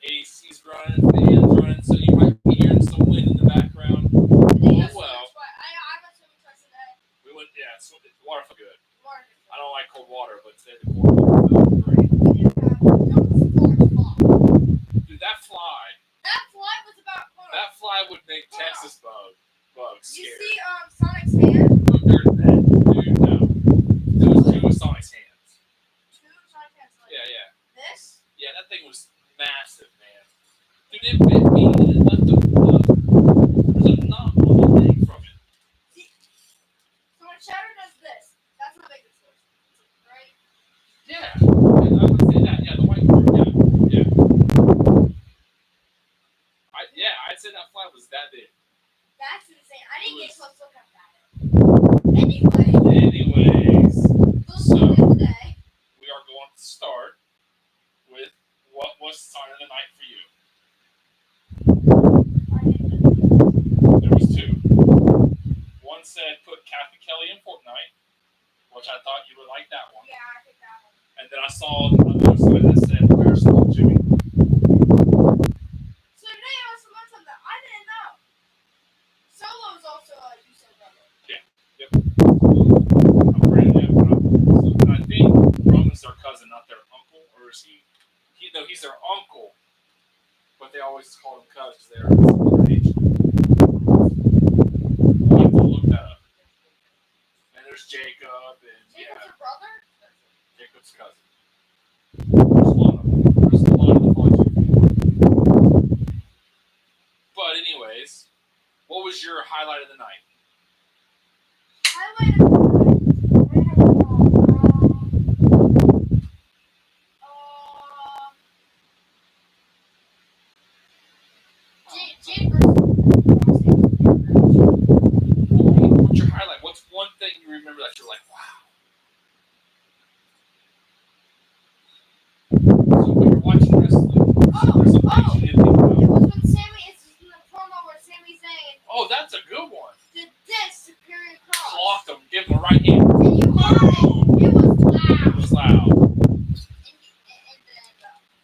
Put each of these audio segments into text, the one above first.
AC's running, fans running, so you might be hearing some wind in the background. Oh well. I got so much twice today. We went, yeah, so the water felt good. Water. I don't like cold water, but today the cold water felt great. Dude, that fly. That fly was about. That fly would make Texas bugs You scared. see, Sonic's hand. Look, there's that. Dude, no. There was two of Sonic's hands. Two Sonic's hands. Like Yeah. This. Yeah, that thing was massive, man. Dude, it bit me and it left a there's a knot on the leg from it. See, so when Shadow does this, that's how big this was, right? Yeah, I would say that. Yeah, the white part. Yeah. I'd say that fly was that big. That's insane. I didn't get close look at that. Anyways, so we are going to start with what was sign of the night for you. There was two. One said put Kathy Kelly in Fortnite, which I thought you would like that one. Yeah, I think that one. And then I saw another sign that said where's Little Jimmy. So today I was learning something that I didn't know. Solo is also a Uso brother. Yeah. Yep. I'm pretty so I think Roman's their cousin, not their uncle, or is he? No, he's their uncle, but they always call him cuz because they're similar age. We'll have to look that up. And there's Jacob and Jacob's a brother? Jacob's cousin. There's a lot of them. There's a lot of the Fonzie. But anyways, what was your highlight of the night? Highlight of the night. Jade versus What's your highlight? What's one thing you remember that you're like, wow? So when you're watching wrestling, there's some things you didn't think about. It was when Sammy, it's in the promo where Sammy's saying, Oh, that's a good one. the dead superior cross. Clocked him, give him a right hand. And you heard it. It was loud. It was loud.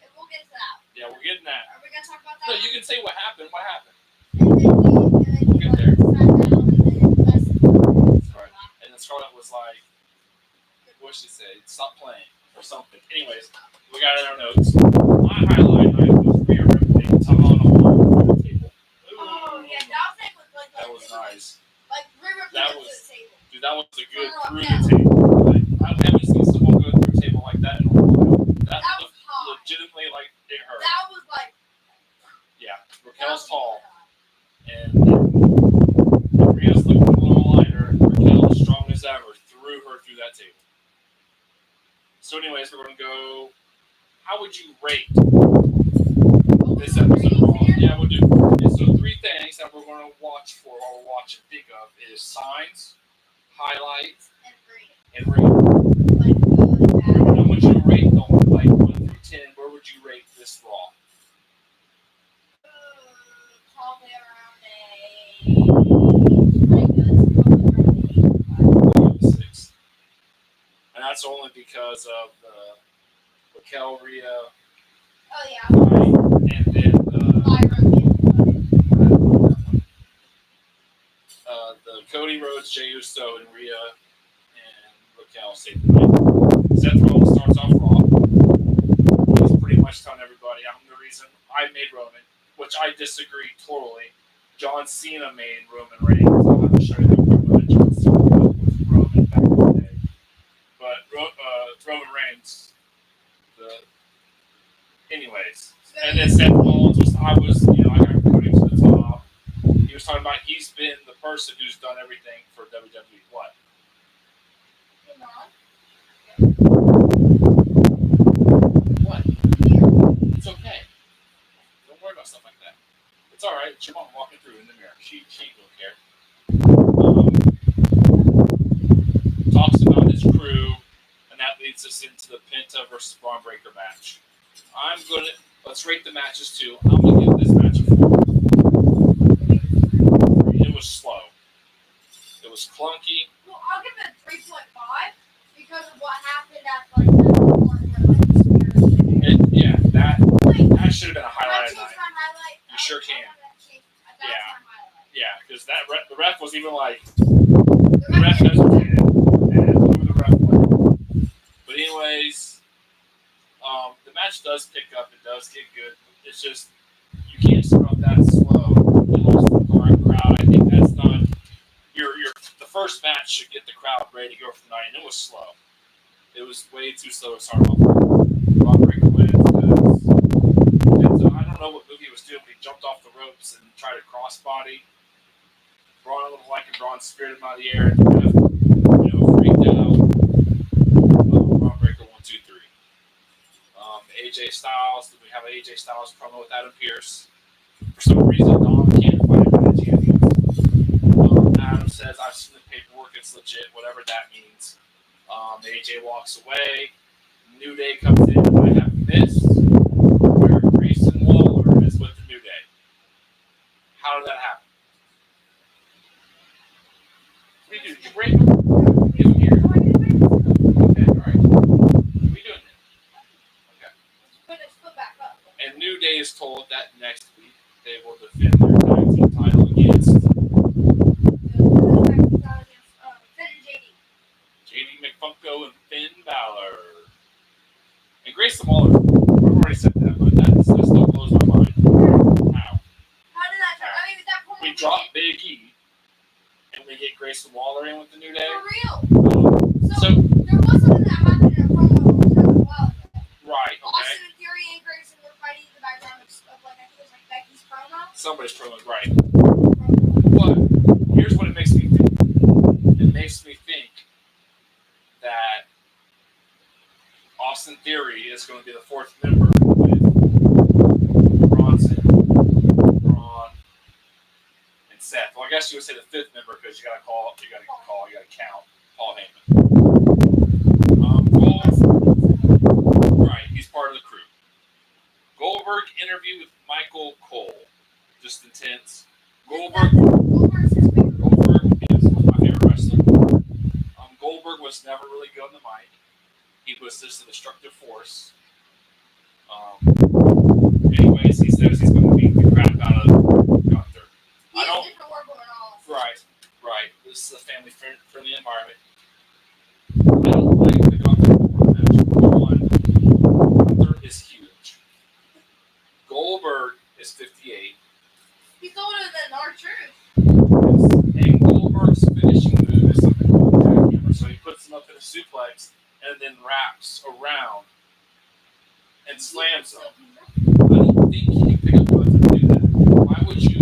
And we'll get to that. Yeah, we're getting that. Are we going to talk about that? No, you can say what happened. What happened? And then We'll get there. sat down and then Right. And then Scarlett was like, what should she say? Stop playing or something. Anyways, we got it in our notes. My highlight night was Rhea Ripley tongue on a hole through the table. Oh, yeah, That was nice. Like, Rhea Ripley That was was- the table. Dude, that was a good through the table. Like, I haven't seen someone go through a table like that in a while. That was hot. Legitimately, like, it hurt. That was like... Yeah, Raquel's tall. And Rhea's looking a little lighter. Raquel, strong as ever, threw her through that table. So anyways, we're going to go... How would you rate this episode of Raw? Yeah, we'll do. So 3 things that we're going to watch for while we're watching, think of, is signs, highlights, and rate. Like, good, bad. How would you rate them? Like 1 through 10, where would you rate this Raw? Probably around a 6. And that's only because of the Raquel, Rhea, Oh, yeah. fight, and then the Cody, Rhodes, Jey Uso, and Rhea and Raquel saved the night. Seth Rollins starts off Raw. He's pretty much telling everybody, I'm the reason I made Roman, which I disagree totally. John Cena made Roman Reigns. I'll have to show you that promo that John Cena got with Roman back in the day. But Roman Reigns, anyways. And then Seth Rollins I got Cody to the top. He was talking about he's been the person who's done everything for WWE. What? What? It's okay. Don't worry about stuff like that. It's all right. It's your mom walking through in the mirror. She ain't gonna care. Talks about his crew, and that leads us into the Penta versus Braun Breaker match. Let's rate the matches too. I'm gonna give this match a 4. It was slow. It was clunky. Well, I'll give it a 3.5 because of what happened at that part where That should have been a highlight sure can. That's Yeah. my highlight. Yeah, because the ref was even like, The the ref hesitated, and who the ref went. But anyways, the match does pick up. It does get good. It's just, you can't start off that slow. You lost the crowd. I think that's not, the first match should get the crowd ready to go for the night, and it was slow. It was way too slow to start off. Ron Breaker wins because I don't know what movie he was doing, but he jumped off the ropes and tried to crossbody. Braun looked like him. Braun speared him out of the air and kind of, freaked out. Ron Breaker 1, 2, 3. AJ Styles. We have an AJ Styles promo with Adam Pearce. For some reason, Dom can't find the champions. Adam says, "I've seen the paperwork. It's legit. Whatever that means." AJ walks away. New Day comes in, and I have missed where Grayson Waller is with the New Day. How did that happen? What do? Did you break him? Get him here. Okay, alright. What are we doing then? Okay. Put his foot back up. And New Day is told that next week they will defend their tag team title against JD McFunko and Finn Balor. And Grayson Waller, I've already said that, but that still blows my mind. How? How did that turn? I mean, that promo We drop Big E, and we get Grayson Waller in with the New Day. for real. So there was something that happened in a promo a while ago. Right, okay. Austin and Theory and Grayson were fighting in the background of like, I think it was like Becky's promo. Somebody's promo, right. But here's what it makes me think. It makes me think that Austin Theory is going to be the fourth member with Bronson, Braun, and Seth. Well, I guess you would say the fifth member because you got to count Paul Heyman. Right, he's part of the crew. Goldberg interview with Michael Cole, just intense. Goldberg is my favorite wrestler. Goldberg was never really good on the mic. He was just a destructive force. Anyways, he says he's going to beat the crap out of Gunther. Right. This is a family-friendly environment. I don't like the Gunther match. Gunther is huge. Goldberg is 58. He's older than R-Truth. And Goldberg's finishing move is something called a jackhammer. So he puts him up in a suplex and then wraps around and slams him. I don't think he can pick up Gunther to do that. Why would you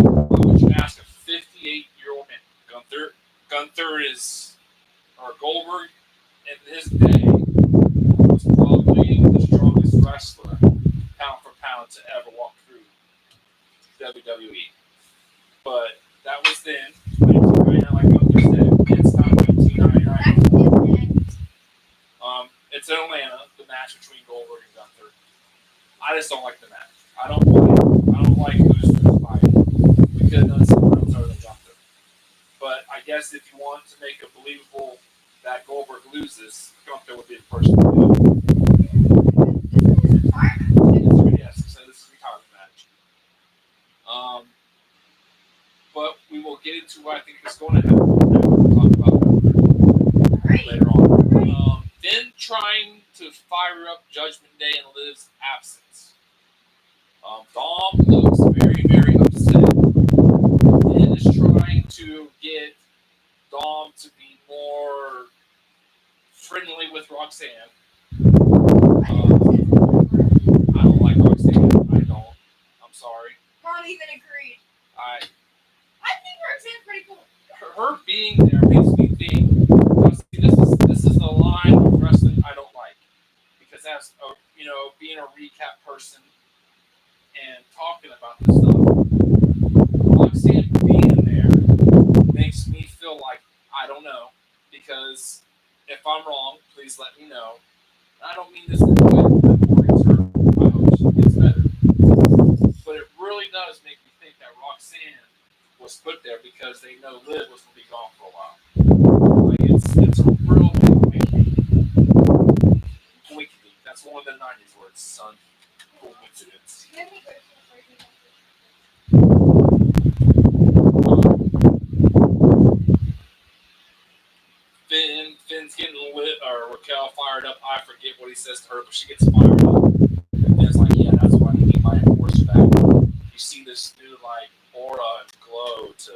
ask a 58-year-old man? Gunther is, or Goldberg in his day was probably the strongest wrestler, pound for pound, to ever walk through WWE. But that was then. 1999, like Gunther said, it's not 1999. It's in Atlanta, the match between Goldberg and Gunther. I just don't like the match. I don't like who's fighting. We could have done something else other than Gunther. But I guess if you want to make it believable that Goldberg loses, Gunther would be the person to do it. Yes, so this is a retirement match. But we will get into what I think is going to happen. We'll talk about that later on. Then trying to fire up Judgment Day in Liv's absence. Dom looks very, very upset. Then is trying to get Dom to be more friendly with Roxanne. I don't like Roxanne. I don't. I'm sorry. Mom even agreed. I think Roxanne's pretty cool. Her being there makes me think. This is the line of wrestling I don't like, because as being a recap person and talking about this stuff, Roxanne being there makes me feel like I don't know. Because if I'm wrong, please let me know. I don't mean this in a way that worries her. I hope she gets better. But it really does make me think that Roxanne was put there because they know Liv was going to be gone for a while. Like it's a real big coincidence. That's one of the 90s words, son. Coincidence. forget what he says to her, but she gets fired up. And it's like, yeah, that's why I need my enforcer back. You see this new like aura and glow to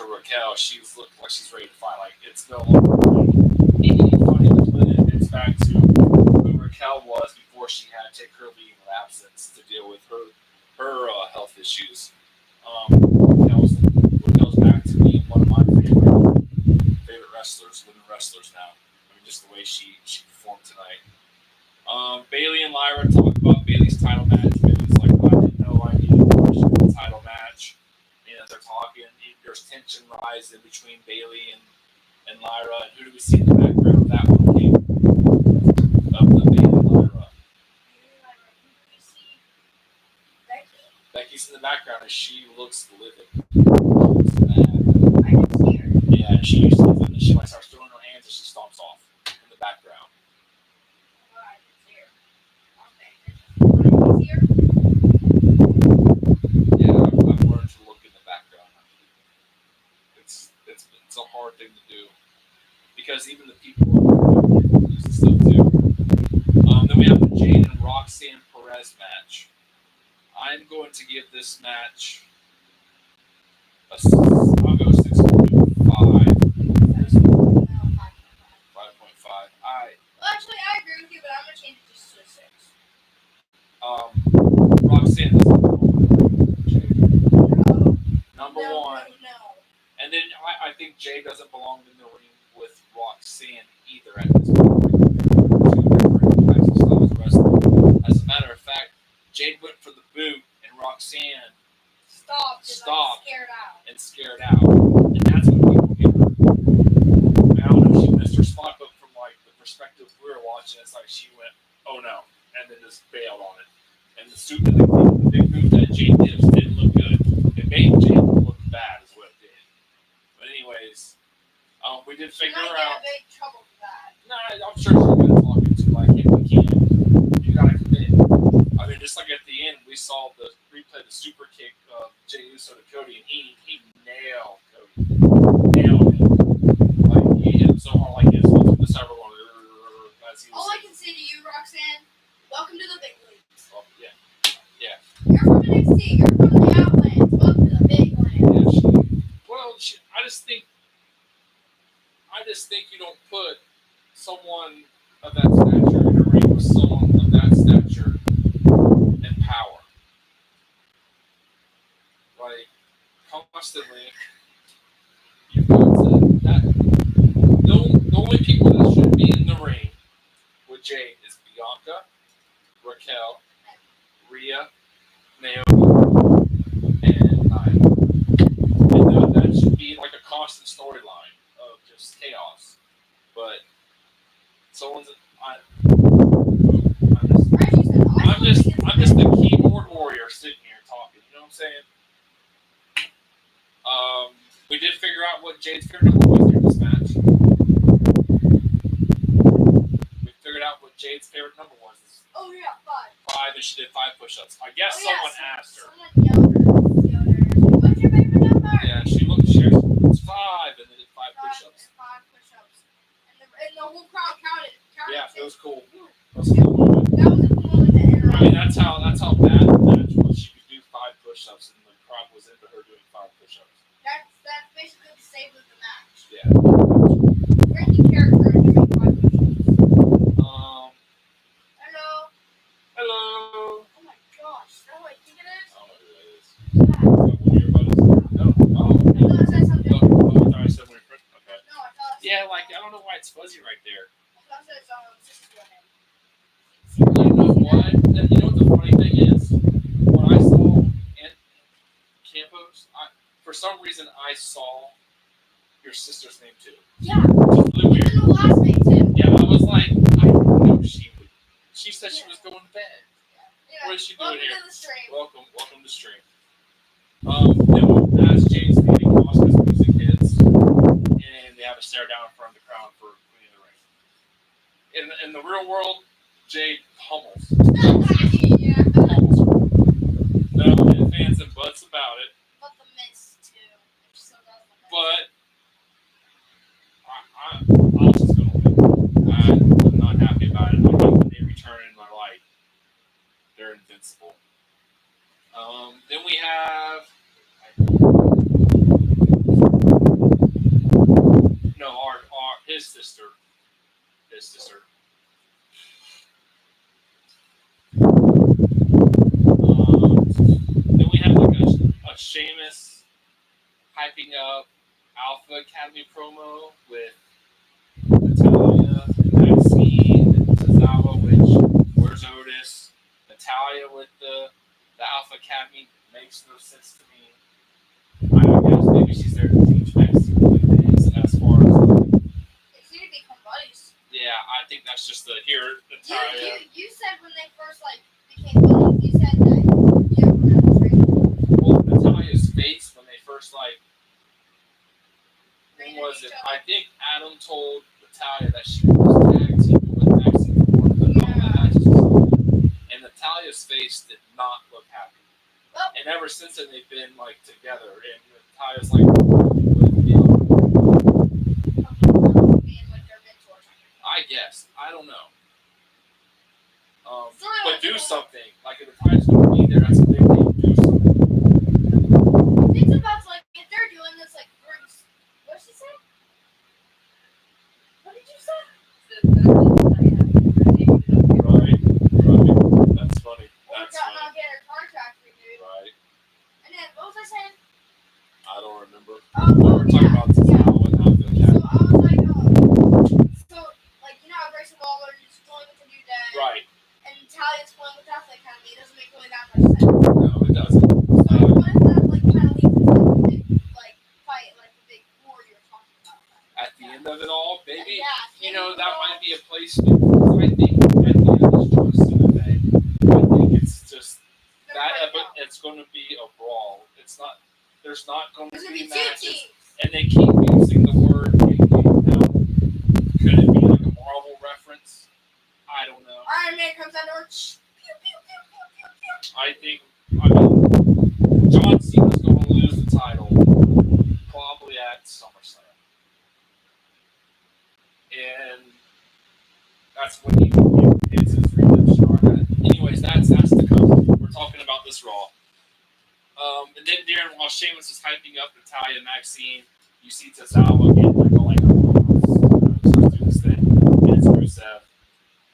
Raquel. She's looking like she's ready to fight. Like it's no longer funny to Clinton. It's back to who Raquel was before she had to take her leave of absence to deal with her health issues. Raquel's back to being one of my favorite wrestlers, women wrestlers now. I mean, just the way she performed tonight. Bailey and Lyra talk about Bailey's title match. Bailey's like, I didn't know I needed a title match. And they're talking. There's tension rising between Bailey and Lyra. And who do we see in the background of that one game? Of the Bailey and Lyra. Becky's in the background and she looks livid. Looks mad. I can see her. Yeah, and she like starts throwing her hands and she stomps off in the background. I can see her. Okay. Yeah, I've learned to look in the background. It's a hard thing to do because even the people are use this stuff too. Then we have the Jade and Roxanne Perez match. I'm going to give this match I'll go 6.5. 5.5. Actually, I agree with you, but I'm gonna change it just to a 6. Roxanne doesn't belong. Number No, one. No. And then I think Jay doesn't belong in the ring with Roxanne either at this point. Two different types of styles of wrestling. As a matter of fact, Jade went for the boot and Roxanne stopped and scared out. And that's when people get hurt. I don't know if she missed her spot, but from like the perspective we were watching, it's like she went, oh no, and then just bailed on it. And the big boot that Jade did didn't look good. It made Jade look bad is what it did. But anyways, we did figure her out. Big trouble with that. Nah, I'm sure she's gonna talk to like, hey, we can't. You gotta commit. I mean, just like at the end, we saw the replay, the super kick of Jey Uso to Cody, and he nailed Cody. Nailed him. Like, he hit him so hard, like this. The cyber one. All I can say to you, Roxanne, welcome to the big leagues. Oh, yeah. Yeah. You're from NXT. You're from the Outlands. Welcome to the big land. Yeah, I just think you don't put someone of that stature in a ring with someone of that stature and power. Like, constantly, you've got the only people that should be in the ring with Jade is Bianca, Raquel, Rhea, Naomi, and Nia. And that should be like a constant storyline of just chaos. But I'm just a keyboard warrior sitting here talking. You know what I'm saying? We did figure out what Jade's favorite number was during this match. We figured out what Jade's favorite number was. Oh yeah, 5. 5, and she did 5 push-ups. I guess someone asked her. Someone yelled her. What's your favorite number? Yeah, she it's 5, and then did 5 push-ups. 5 push-ups. And the whole crowd counted. Yeah, it was cool. That was a cool moment. That was a cool moment to enter. I mean, that's how bad the match was. She could do 5 push-ups, and the crowd was into her doing 5 push-ups. That's basically the save of the match. Yeah. Great new character and doing 5 push-ups. Hello. Oh my gosh, is that who I think it is? I don't know who that is. Is that one of your buddies? No. Oh. I thought it said something. I thought I said one of your friends. Okay. No, I thought it said Yeah, like, I don't know why it's fuzzy right there. I thought it said sister name. You know what? You know what the funny thing is? When I saw Campos, for some reason I saw your sister's name too. Yeah. It's really weird. Even the last name too. Yeah, I was like, I didn't know she would. She said she was going to bed. Yeah. What is she doing here? Welcome to the stream. Welcome to stream. Then as James meeting Oscar's music hits, and they have a stare down in front of the crowd for Queen of the Ring. In the real world, Jade pummels. Yeah. Pummels her. No fans and buts about it. But the Miz too. Which still does the Miz. But I was just gonna win. I'm not happy about it. I think invincible. Then we have his sister. Then we have like a Sheamus hyping up Alpha Academy promo with Natalia and Maxine and Tozawa, which where's Otis? Natalia with the Alpha Academy makes no sense to me. I guess maybe she's there to teach Maxine things as far as they seem to become buddies. Yeah, I think that's just the here Natalia. You said when they first became buddies, you said that you were gonna trade. Well, Natalia's face when they first when was it? I think Adam told Natalia that she was tag teaming with Maxine for one of the matches or something. And Natalia's face did not look happy. Well, and ever since then they've been together. And Natalia's I guess. I don't know. But do something. If Natalia's going to be there, that's a big thing. Do something. It's about if they're doing this Bruce. What did she say? What did you say? Right. That's funny. That's funny. Not get her contract renewed. Right. And then what was I saying? I don't remember. We're talking about this now and how the So I was how Grayson Waller is going with the New Day. Right. And Natalia's going with Alpha Academy. It doesn't make really that much sense. No, it doesn't. So what if that kind of leads into a big fight, the big war you were talking about? At the end of it all, baby, yeah, that might be a placement. I think at the end of this John Cena thing, I think it's just it's going to be a brawl. It's not. There's not going to be matches, and they keep using the word. Now, could it be like a Marvel reference? I don't know. Iron Man comes out and pew, pew, pew, pew, pew, pew. I mean, John Cena's going to lose the title probably at SummerSlam. And that's when he gets his redemption arc. Anyways, that's to come. We're talking about this Raw. And then Darren, while Sheamus is hyping up Natalia and Maxine, you see Tozawa getting let's do this thing. And it's Rusev.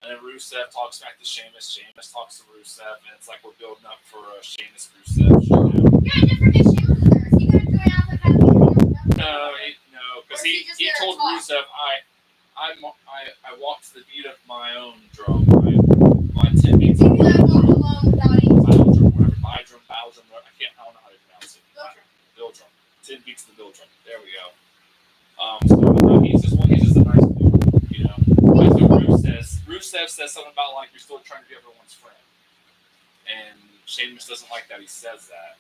And then Rusev talks back to Sheamus. Sheamus talks to Rusev, and it's we're building up for a Sheamus Rusev showdown. Yeah, different than Sheamus is there. Is he going to do an Alpha Academy? No, because he told Rusev, I walked the beat of my own drum. My 10 beats. He walked alone without any Bill drum. I don't know how to pronounce it. Bill drum. 10 beats the Bill drum. There we go. So he's just a nice dude, That's what Rusev says something about you're still trying to be everyone's friend. And Sheamus doesn't like that he says that.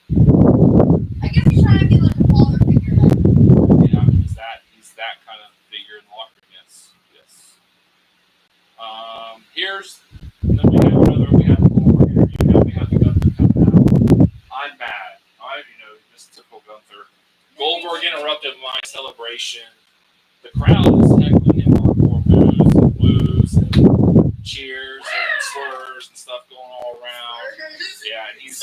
I guess he's trying to be a father figure. Yeah, he's that kind of figure in the locker room. Yes. Then we have Goldberg interview. We have the Gunther coming out. I'm mad. Just typical Gunther. Goldberg interrupted my celebration. The crowd is heckling him on more boos and blues and cheers and slurs and stuff going all around. Yeah, and he's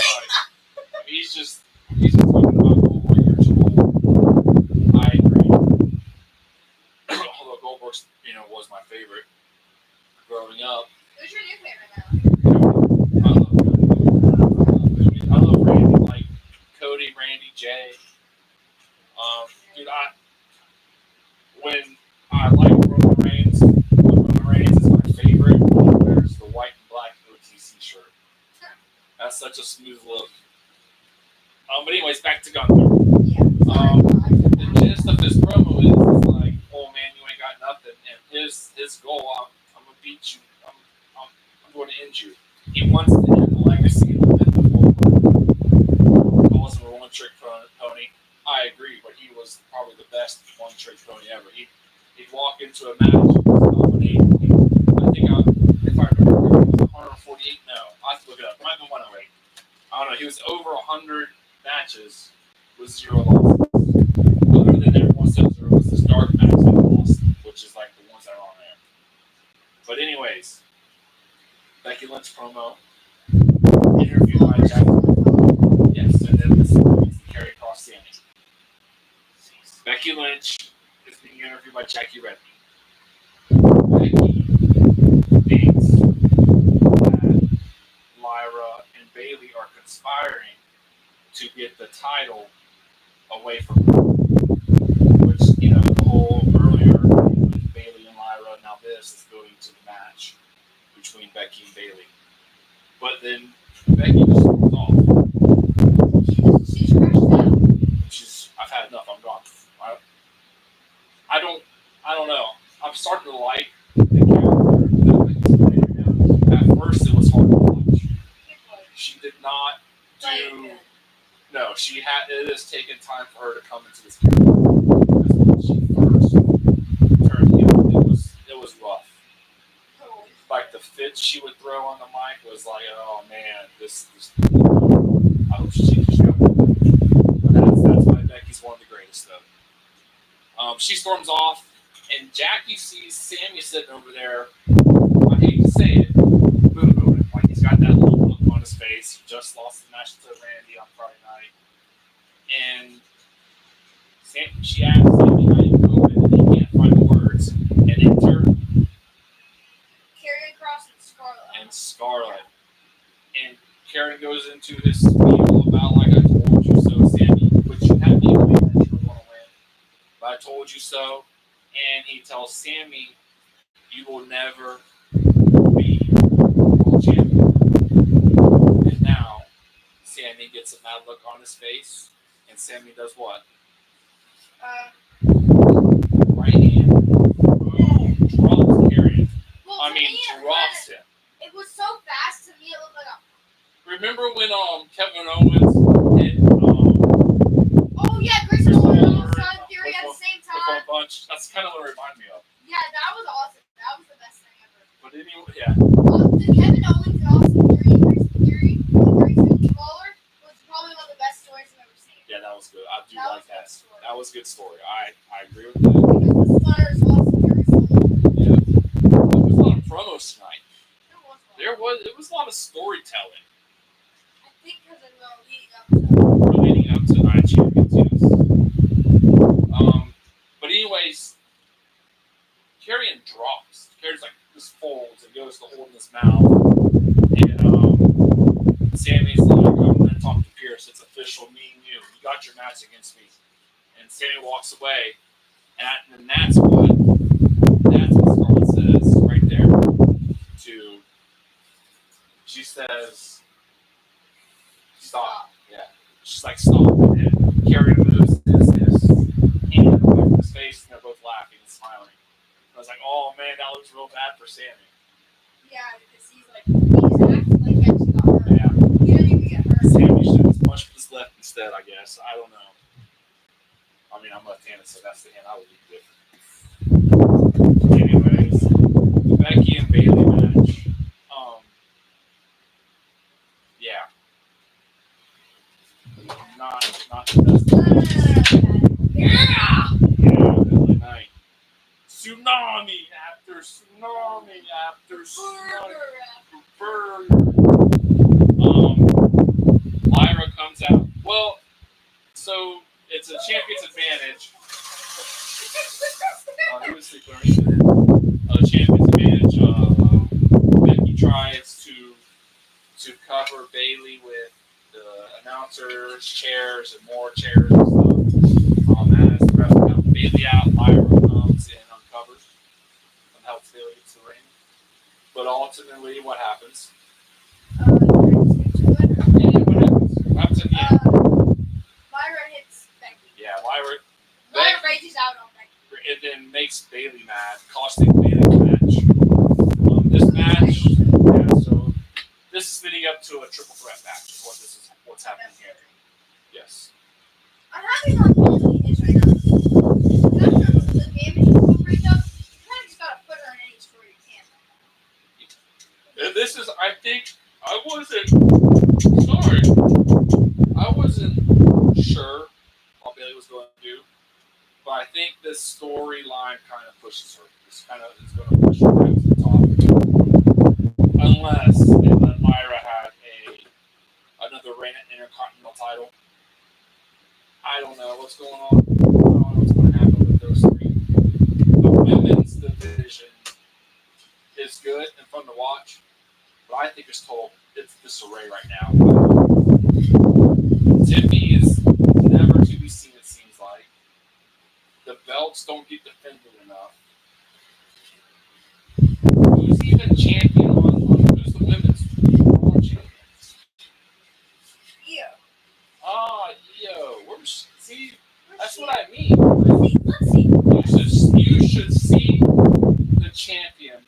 just talking about Goldberg years old. I agree. Although Goldberg, was my favorite growing up. Who's your new favorite now? I love Randy, Cody, Randy, Jay. Dude, when I like Roman Reigns is my favorite. There's the white and black OTC shirt. That's such a smooth look. But anyways, back to Gunther. Yeah. The gist of his promo is oh man, you ain't got nothing. And his goal, I'm gonna beat you. I'm going to end you. He wants to end the legacy of the Goldberg. He wasn't a one-trick pony. I agree, but he was probably the best one-trick pony ever. He'd walk into a match and dominate. I think if I remember, it was 148. No, I have to look it up. It might have been 108. I don't know. He was over 100 matches with 0 losses. Other than everyone says there was this dark match that lost, which is the ones that are on there. But anyways, Becky Lynch promo. Lynch is being interviewed by Jackie Redney. Becky thinks that Lyra and Bailey are conspiring to get the title away from her. Which, the whole earlier with Bailey and Lyra, now this is going to the match between Becky and Bailey. But then Becky just rolls off. She's crashed out. I've had enough. I'm gone. I don't know. I'm starting to like the character that Becky's playing now. At first, it was hard to watch. She did not do. No, it has taken time for her to come into this character. Because when she first turned heel, it was rough. Like the fits she would throw on the mic was like, oh man, this I hope she changes out. But that's why Becky's one of the greatest though. She storms off, and Jackie sees Sammy sitting over there. I hate to say it, boo-booing. Like he's got that little look on his face. He just lost the match to Randy on Friday night, and she asks Sammy how you doing, and he can't find the words. And enter Karrion Kross and Scarlett. And Karen goes into his spiel about, like, I told you so, Sammy, which you had me believe that you were going to win. But I told you so. And he tells Sammy, you will never be world champion. And now, Sammy gets a mad look on his face. And Sammy does what? Right hand. Boom. Drops Karrion. Drops him. It was so fast to me, it looked like a... Remember when Kevin Owens hit oh yeah, Chris Owens and Fury at the same time. Bunch. That's kind of what it reminded me of. Yeah, that was awesome. That was the best thing ever. But anyway, yeah. The Kevin Owens and Austin Fury Waller was probably one of the best stories I've ever seen. Yeah, that was good. I do like that. That was a good story. I agree with that. Because the Stunners, Austin Fury solo. Yeah. There was a lot of promos tonight. It was a lot of storytelling. I think because of the leading up to Night Champions, yes. But anyways, Karrion drops. Karrion's like this folds and goes to holding his mouth. And Sammy's like, I'm gonna talk to Pierce, it's official, me and you. You got your match against me. And Sammy walks away. And that's what Scarlett says right there. She says, stop. Yeah. She's like, stop. And Karrion moves his hand away from his face, and they're both laughing and smiling. I was like, oh man, that looks real bad for Sammy. Yeah, because he's acting like he actually got hurt. Yeah. He didn't even get hurt. Sammy should have punched with his left instead, I guess. I don't know. I mean, I'm left-handed, so that's the hand I would do different. Anyways, the Becky and Bailey match. Yeah. Not the best. Yeah! LA Knight. Tsunami after tsunami after tsunami. Burger. Lyra comes out. Well, so it's a champion's advantage. Who was the champion's advantage. Becky tries to cover Bailey with the announcers, chairs, and more chairs and stuff. As the rest help Bailey out, Lyra comes and uncovers and helps Bailey get to the ring. But ultimately, what happens? What happens? What happens at the end? Lyra hits Becky. Yeah, Lyra rages out on Becky. It then makes Bailey mad, costing Bailey the match. This match, yeah, so this is leading up to a triple threat match. What's happening here? Yes. I'm happy how Bailey is right now. After the damage you bring up, you kind of just gotta put her in any story you can. And this is, I think, I wasn't sure what Bailey was going to do, but I think this storyline kind of pushes her. This kind of is going to push her back to the top. Unless Lyra had another reign at Intercontinental title. I don't know what's going on. I don't know what's going to happen. is good and fun to watch, but I think it's disarray right now. Tiffy is never to be seen, it seems like. The belts don't get defended enough. Who's even champion who's the women's world champions? Io. See, that's what I mean. Let's see. You should see the champion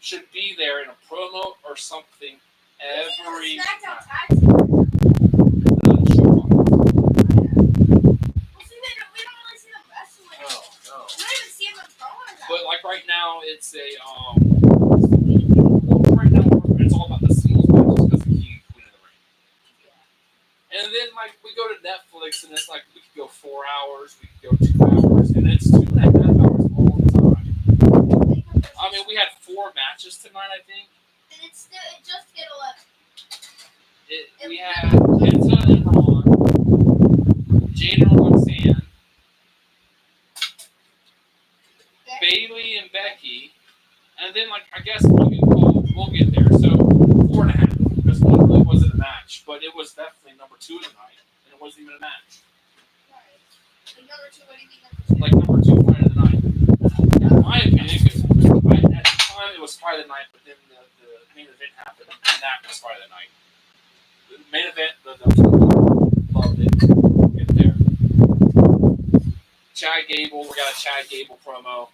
should be there in a promo or something every SmackDown time. tag team. Doesn't show up. Well, see, we don't really see them wrestling. No. We don't even see them throwing that. But like right now, it's a right now it's all about the singles matches because of King and Queen of the Ring. And then like we go to Netflix and it's like we could go 4 hours, we could go 2 hours, and it's 2.5 hours all the time. I mean, we had 4 matches tonight, I think. And it just hit 11. We had Penta and Ron, Jade and Roxanne, Bailey and Becky, and then like I guess we'll get there. So 4.5 because one really wasn't a match, but it was definitely number 2 of the night, and it wasn't even a match. Right. Number 2, what do you mean? Like number 2 fight of the night. In my opinion, at the time it was fight of the night, but then the main event happened, and that was fight of the night. The main event, loved it. We'll get there. Chad Gable, we got a Chad Gable promo.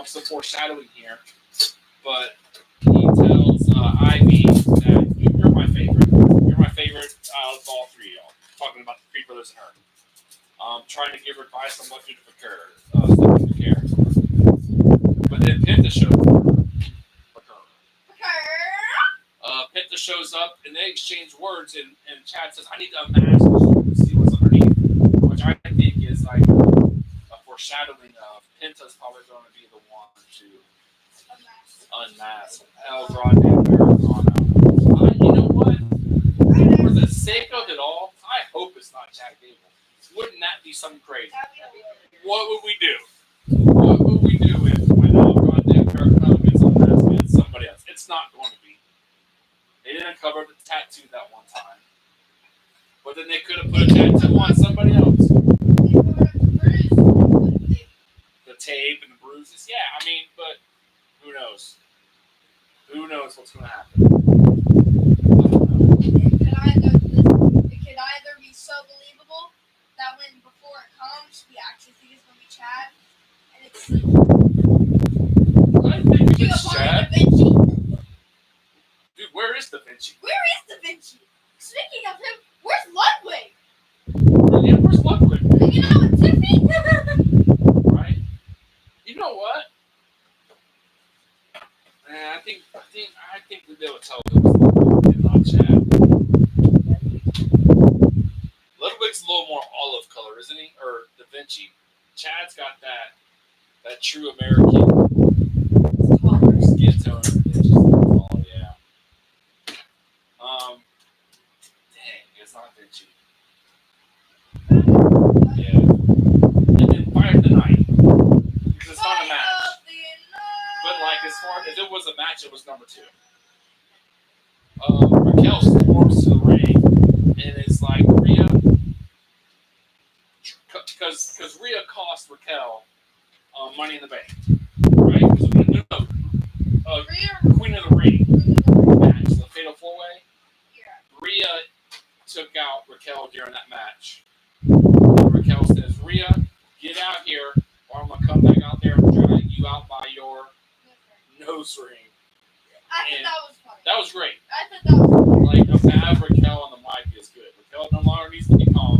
Some foreshadowing here, but he tells Ivy that you're my favorite. You're my favorite out of all 3 of y'all. Talking about the Creed brothers and her. Trying to give her advice on what to do for care. But then Penta shows up. Penta shows up and they exchange words, and Chad says, I need to unmask and see what's underneath. Which I think is like a foreshadowing of Penta's probably going to be the one to unmask El Grande Americano. You know what? For the sake of it all, I hope it's not Chad Gable. Wouldn't that be something crazy? What would we do? What would we do when El Grande Americano gets unmasked and it's somebody else? It's not going to be. They didn't cover the tattoo that one time. But then they could have put a tattoo on somebody else. The tape and the bruises. Yeah, I mean, but who knows? Who knows what's going to happen? It could either be so believable that when before it comes, we actually think it's going to be Chad, and it's I think it's Chad. Da Vinci. Dude, where is Da Vinci? Where is Da Vinci? Speaking of him, where's Ludwig? Yeah, where's Ludwig? Hanging out with Tiffy? Right? You know what? Man, I think that they would tell it was Ludwig and not Chad. Ludwig's a little more olive color, isn't he? Or Da Vinci. Chad's got that true American skin tone. It's just tall, yeah. Dang, it's not Vinci. Yeah. And then Fire of the Night. Because it's not a match. But like as far as it was a match, it was number 2. Raquel storms to the ring and it's like Rhea, because Rhea cost Raquel Money in the Bank, right? Queen of the Ring match, the Fatal 4-Way. Yeah. Rhea took out Raquel during that match. And Raquel says, Rhea, get out here, or I'm gonna come back out there and drag you out by your nose ring. I think that was funny. That was great. I thought that was funny. Like a bad Raquel on the mic is good. Raquel no longer needs to be calm.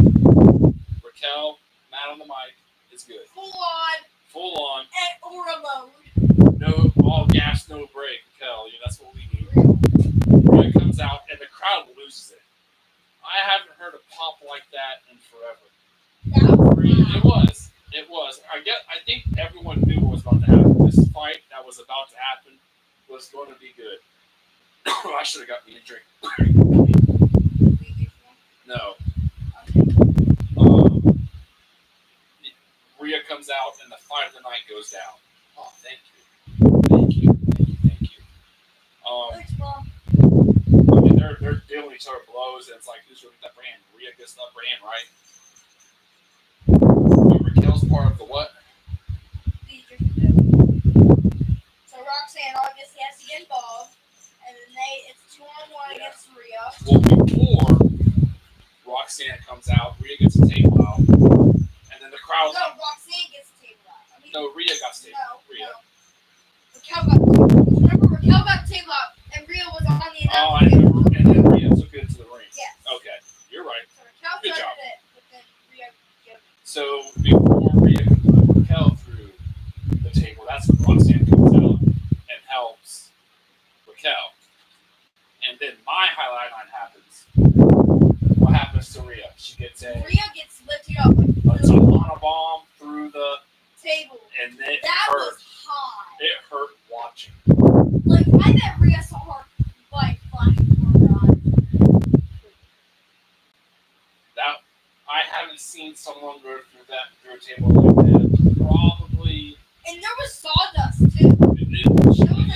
Raquel, mad on the mic, is good. Full on. Or a mode. No, all gas, no brake, Raquel. Yeah, that's what we need. Rhea comes out and the crowd loses it. I haven't heard a pop like that in forever. It was. I think everyone knew what was about to happen. This fight that was about to happen was going to be good. I should have got me a drink. No. Rhea comes out and the fight of the night goes down. Oh, thank you. they're dealing each other blows, and it's like who's gonna get the upper hand? Rhea gets the upper hand, right? But Raquel's part of the what? So Roxanne obviously has to get involved, and then it's 2-on-1 against Rhea. Well, before Roxanne comes out, Rhea gets a table out, and then the crowd. No, Roxanne gets the table out. No, Rhea got the table. No, Rhea. no. Raquel got the table. Remember, Raquel got the table out, and Rhea was on the announcement table. And then Rhea took it to the ring. Yes. Okay, you're right. So Raquel Good job. started it, but then Rhea gave it. So before Rhea can put Raquel through the table, that's when Roxanne comes out and helps Raquel. And then my highlight line happens. What happens to Rhea? She gets Rhea gets lifted up. It's a bomb through the table. And it That hurt. was hot. It hurt watching. Like, I bet Rhea saw her, like, flashing before her eyes. That I haven't seen someone go through a table like that. Probably. And there was sawdust, too.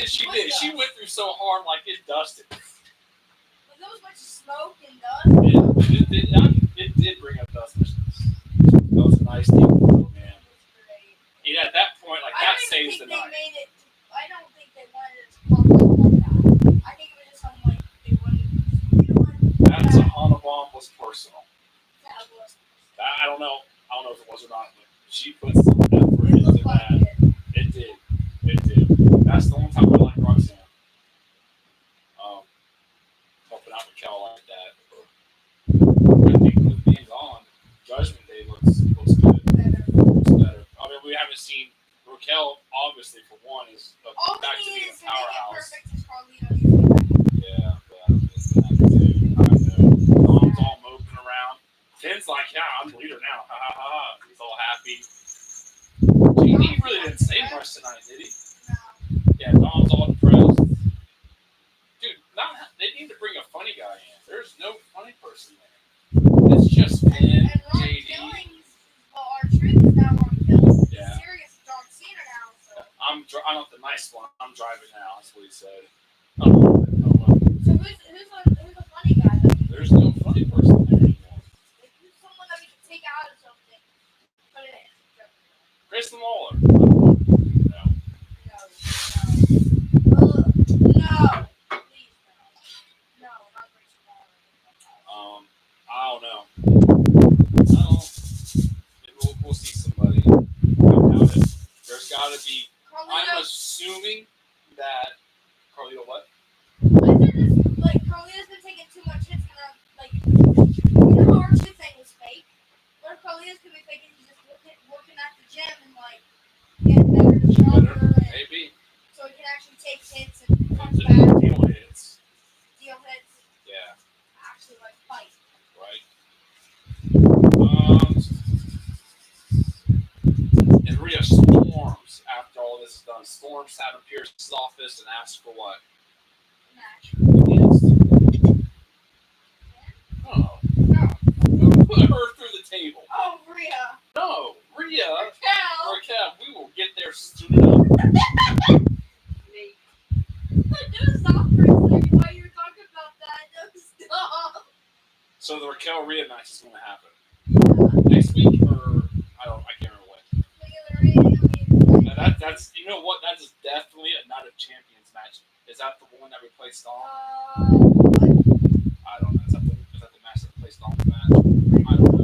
She did. She went through so hard, like it dusted. Like, there was a bunch of smoke and dust. It did bring up dust. That was a nice table, man. Yeah, at that point, like that saves the night. I don't think they wanted it to pop up like that. I think it was just something like they wanted to. That's a Hana bomb was personal. That was. I don't know if it was or not, but she put some effort into that. It did. That's the only time I like Roxanne. Helping out Raquel like that. I think with being gone, Judgment Day looks good. Looks better. I mean, we haven't seen Raquel, obviously, for one, is back to being a powerhouse. Yeah, it's that too. I know. Dom's all moping around. Finn's like, yeah, I'm the leader now. Ha ha ha ha. He's all happy. He really didn't say much tonight, did he? No. Yeah, Dom's all depressed. Dude, they need to bring a funny guy in. There's no funny person there. It's just Finn, JD. Our truth is now Ron Killings. Yeah. Serious John Cena now. So. I'm not the nice one. I'm driving now. That's what he said. So who's a funny guy? There's no funny person there anymore. Like, who's someone that we can take out of something? Put it in. Grayson Waller. No. No. Please, no. No, not Grayson Waller. I don't know. Maybe we'll see somebody. I doubt it. There's got to be. I'm assuming that Carlito what? Carlito's been taking too much hits, you know, our shit thing was fake. What if Carlito's gonna be faking? He's just working at the gym and getting better, stronger, maybe. So he can actually take hits and come back. Deal hits. Yeah. Actually, fight. Right. And Rhea storms after all this is done. Storms out of Pierce's office and asks for what? Match. Oh. No. Put her through the table. Oh, Rhea. No. Rhea. Raquel. We will get there soon enough. Stop for a second while you were talking about that. No, stop. So the Raquel Rhea match is going to happen next week, or I can't remember when. That's you know what? That is definitely not a champions match. Is that the one that replaced Dawn? I don't know. Is that the match that replaced Dawn's match? I don't know.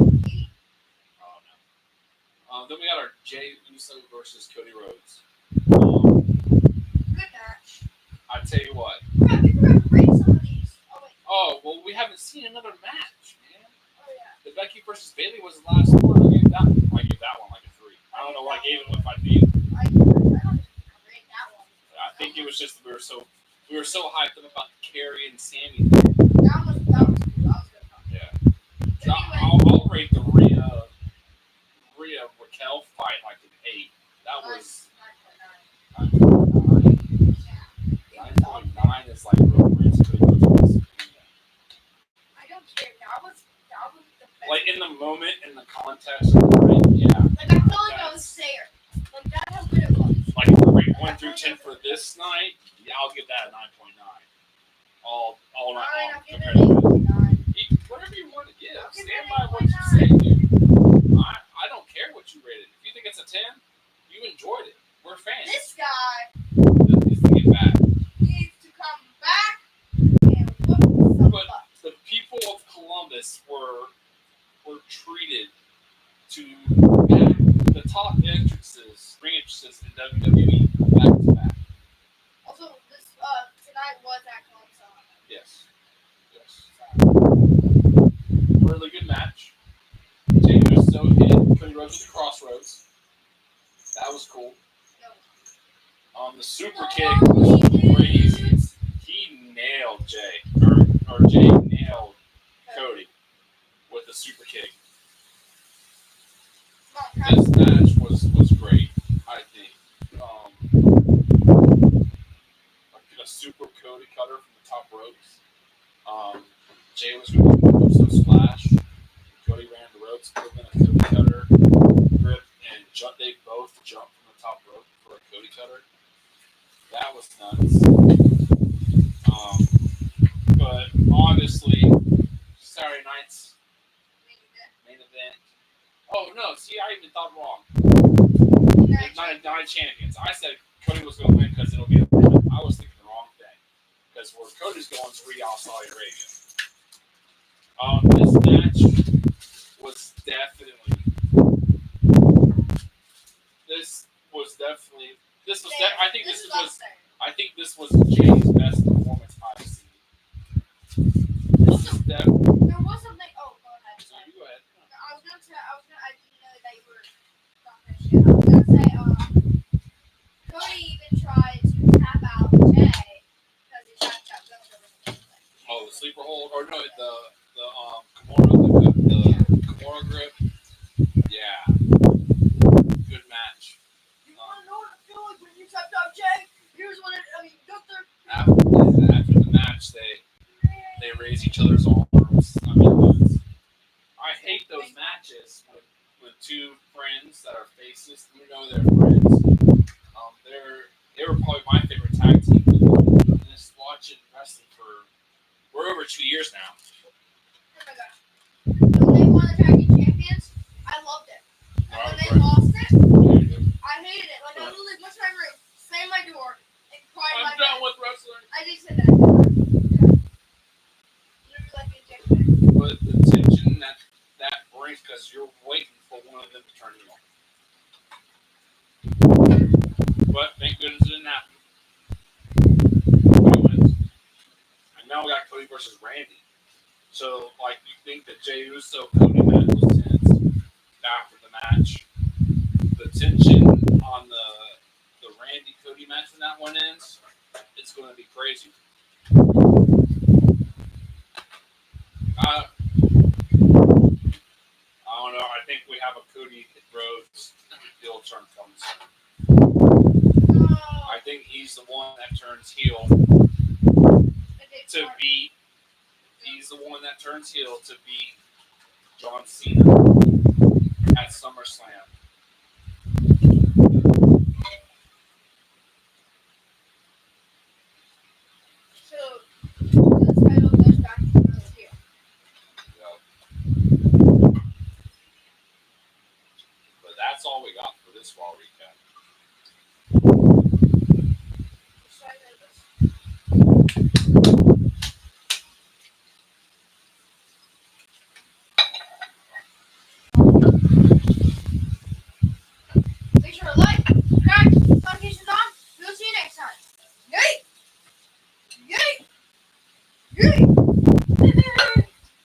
Then we got our Jey Uso versus Cody Rhodes. Good match. I tell you what. Yeah, we forgot to rate some of these. Oh, wait. Oh, well, we haven't seen another match, man. Oh, yeah. The Becky versus Bayley was the last one. I gave that one like a 3. I don't know what I gave it with my feet. I don't rate that one. I think it was just we were so hyped up about the Carrie and Sammy thing. That was good. Yeah. I'll rate the Rhea Raquel fight like an 8. That was 9.9 is like real great. I don't care. That was the best. Like in the moment, in the context of the ring, yeah. Like I felt like I was there. Like that's how good it was. Like if we rate 1 through 10 for this night, yeah, I'll give that a 9.9. All all night Nine, long. I'm giving it 8.9. Whatever you want to give. I'm giving Stand it by what you 8.9. say, dude. I don't care what you rated. If you think it's a 10, you enjoyed it. We're fans. This guy That needs to get back. needs to come back and whoop some But butt. the people of Columbus were treated to back the top ring entrances in WWE back to back. Also, this tonight was at Columbus, Ohio. Yes. Really good match. Jey Uso hit Cody Rhodes with the crossroads. That was cool. The super kick was crazy. He nailed Jey, or Jey nailed Cody with the super kick. This match was great, I think. A super Cody cutter from the top ropes. Jey was going to do some splash. Cody ran the ropes, put in a Cody cutter, grip, and they both jumped from the top rope for a Cody cutter. That was nuts. But obviously, Saturday night's main event. Oh no! See, I even thought wrong. Nine champions. I said Cody was going to win because it'll be a women. I was thinking the wrong thing. Because where Cody's going is Riyadh, Saudi Arabia. This match was definitely. I think this was Jay's best performance I've seen. This is definitely. There was something. Oh, go ahead. So you go ahead. I didn't know that you were talking shit. I was gonna say, Cody even tried to tap out Jay because he tapped out Gunther. Oh, the sleeper hold, or no, the Kimura grip. Yeah, good match. You wanna know what it feels like when you tapped out Jay? Here's what Gunther. After the match, they raise each other's arms. I hate those matches with two friends that are faces. You know they're friends. They were probably my favorite tag team. I've been watching wrestling we're over 2 years now. Oh my gosh. When they won the tag team champions, I loved it. And when they lost it, I hated it. Like I literally went to my room, slammed my door, and cried I'm my done bed. with wrestling. I did say that. Yeah. Literally like a dick. But the tension that brings, because you're waiting for one of them to turn heel. But thank goodness it didn't happen. Cody wins. And now we got Cody versus Randy. So, you think the Jey Uso Cody match was tense after the match. The tension on the Randy Cody match when that one ends, it's going to be crazy. I don't know. I think we have a Cody Rhodes heel turn coming soon. I think he's the one that turns heel to beat. He's the one that turns heel to beat John Cena at SummerSlam.